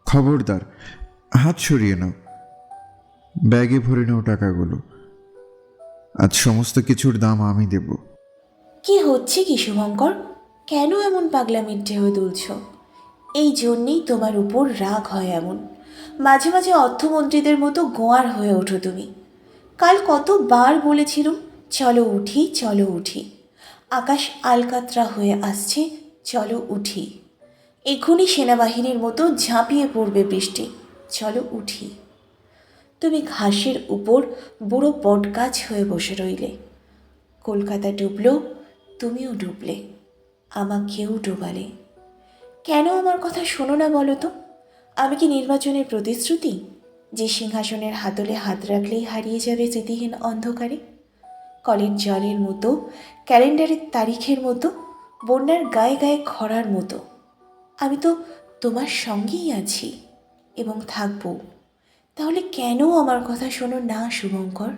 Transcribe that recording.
খবরদার, হাত সরিয়ে নাও। ব্যাগে ভরে নাও টাকাগুলো। আজ সমস্ত কিছুর দাম আমি দেব। কি হচ্ছে কি শুভঙ্কর? কেন এমন পাগলামির ঢেউ তুলছ? এই জন্যেই তোমার উপর রাগ হয় এমন। মাঝে মাঝে অর্থমন্ত্রীদের মতো গোয়ার হয়ে ওঠো তুমি। কাল কতবার বলেছিলুম, চলো উঠি চলো উঠি। আকাশ আলকাতরা হয়ে আসছে, চলো উঠি। এক্ষুনি সেনাবাহিনীর মতো ঝাঁপিয়ে পড়বে বৃষ্টি, চলো উঠি। তুমি ঘাসের উপর বুড়ো বটগাছ হয়ে বসে রইলে। কলকাতা ডুবল, তুমিও ডুবলে, আমাকেও ডোবালে। কেন আমার কথা শোনো না বলো তো? আমি কি নির্বাচনের প্রতিশ্রুতি, যে সিংহাসনের হাতলে হাত রাখলেই হারিয়ে যাবে স্মৃতিহীন অন্ধকারে? কলের জলের মতো, ক্যালেন্ডারের তারিখের মতো, বন্যার গায়ে গায়ে খরার মতো। আমি তো তোমার সঙ্গেই আছি এবং থাকবো। তাহলে কেন আমার কথা শোনো না শুভঙ্কর?